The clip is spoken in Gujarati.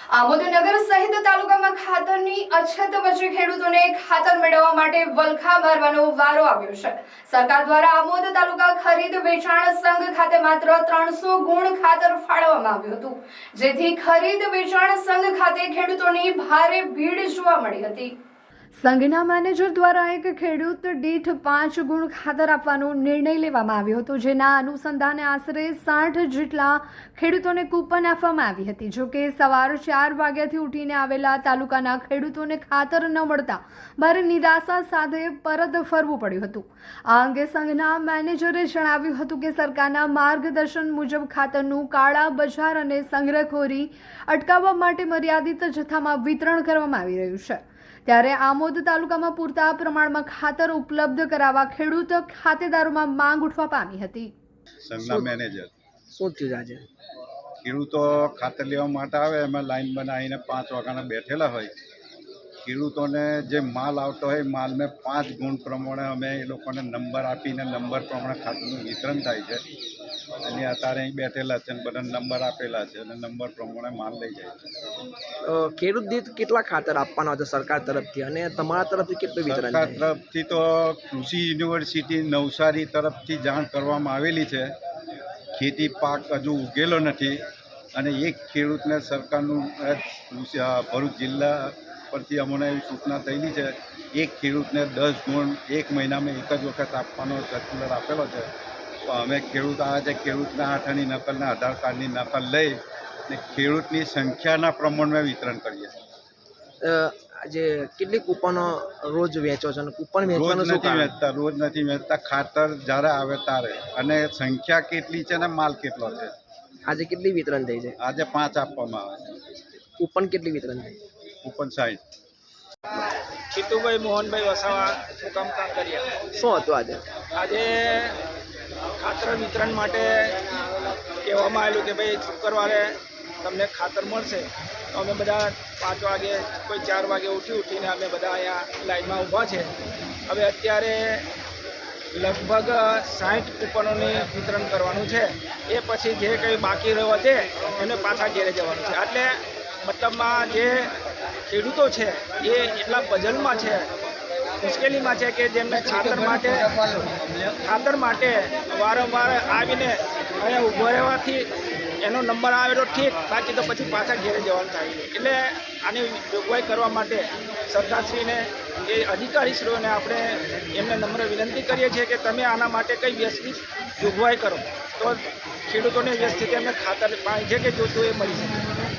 આમોદનગર સહિત તાલુકામાં ખાતરની અછત વચ્ચે ખેડૂતોને ખાતર મેળવવા માટે વલખા મારવાનો વારો આવ્યો છે। સરકાર દ્વારા આમોદ તાલુકા ખરીદ વેચાણ સંઘ ખાતે માત્ર 300 ગુણ ખાતર ફાળવવામાં આવ્યું હતું, જેથી ખરીદ વેચાણ સંઘ ખાતે ખેડૂતોની ભારે ભીડ જોવા મળી હતી। સંઘના મેનેજર દ્વારા એક ખેડૂત દીઠ 5 ગુણ ખાતર આપવાનો નિર્ણય લેવામાં આવ્યો હતો, જેના અનુસંધાને આશરે 60 જેટલા ખેડૂતોને કૂપન આપવામાં આવી હતી। જો કે સવાર 4 વાગ્યાથી ઉઠીને આવેલા તાલુકાના ખેડૂતોને ખાતર ન મળતા ભારે નિરાશા સાથે પરત ફરવું પડ્યું હતું। આ અંગે સંઘના મેનેજરે જણાવ્યું હતું કે સરકારના માર્ગદર્શન મુજબ ખાતરનું કાળા બજાર અને સંગ્રહખોરી અટકાવવા માટે મર્યાદિત જથ્થામાં વિતરણ કરવામાં આવી રહ્યું છે। ત્યારે આમોદ તાલુકામાં પૂરતા પ્રમાણમાં ખાતર ઉપલબ્ધ કરાવવા ખેડૂત ખાતેદારોમાં માંગ ઉઠવા પામી હતી। સંઘના મેનેજર શું થયું આજે? ખેડૂતો ખાતર લેવા માટે આવે, એમાં લાઈન બનાવીને 5 વાગ્યાના બેઠેલા હોય। ખેડૂતોને જે માલ આવતો હોય માલને 5 ગુણ પ્રમાણે અમે એ લોકોને નંબર આપીને નંબર પ્રમાણે ખાતરનું વિતરણ થાય છે। અને અત્યારે અહીં બેઠેલા છે અને બધા નંબર આપેલા છે અને નંબર પ્રમાણે માલ લઈ જાય છે। ખેડૂત દીઠ કેટલા ખાતર આપવાના છે સરકાર તરફથી અને તમારા તરફથી કેટલું વિતરણ સરકાર થાય? તરફથી તો કૃષિ યુનિવર્સિટી નવસારી તરફથી જાણ કરવામાં આવેલી છે। ખેતી પાક હજુ ઉગેલો નથી અને એક ખેડૂતને સરકારનું ભરૂચ જિલ્લા પરથી અમને એવી સૂચના થયેલી છે, એક ખેડૂતને 10 ગુણ 1 મહિનામાં એક જ વખત આપવાનો સર્ક્યુલર આપેલો છે। તો અમે ખેડૂત આવે છે, ખેડૂતના આઠાની નકલના આધાર કાર્ડની નકલ લઈ અને ખેડૂતની સંખ્યાના પ્રમાણમાં વિતરણ કરીએ છીએ। આજે કેટલી કૂપનો રોજ વેચો છો અને કૂપન રોજ વેચવાનું શું નથી કારણ? વેચતા, રોજ નથી વેચતા। ખાતર જ્યારે આવે ત્યારે અને સંખ્યા કેટલી છે ને માલ કેટલો છે। આજે કેટલી વિતરણ થઈ છે? આજે 5 આપવામાં આવે છે, કૂપન કેટલી વિતરણ થઈ? કૂપન 60। જીતુભાઈ મોહનભાઈ વસાવા, મુકામ કાંકરિયા। શું હતું આજે? આજે ખાતર વિતરણ માટે કહેવામાં આવેલું કે ભાઈ શુક્રવારે તમને ખાતર મળશે। તો અમે બધા 5 વાગે કોઈ 4 વાગે ઉઠીને અમે બધા અહીંયા લાઈનમાં ઊભા છે। હવે અત્યારે લગભગ 60 કૂપનોની વિતરણ કરવાનું છે। એ પછી જે કંઈ બાકી રહ્યો છે એને પાછા ઘેરે જવાનું છે। એટલે મતલબમાં જે ખેડૂતો છે એ એટલા પઝલમાં છે, મુશ્કેલીમાં છે કે જેમને ખાતર માટે વારંવાર આવીને અહીંયા ઊભો રહેવાથી એનો નંબર આવેલો ઠીક, બાકી તો પછી પાછા ઘેરે જવાનું થાય। એટલે આની જોગવાઈ કરવા માટે સરકારશ્રીને એ અધિકારીશ્રીઓને આપણે એમને નમ્ર વિનંતી કરીએ છીએ કે તમે આના માટે કંઈ વ્યવસ્થિત જોગવાઈ કરો, તો ખેડૂતોને વ્યવસ્થિત એમને ખાતર પાણી જે કે જોતું એ મળી શકે।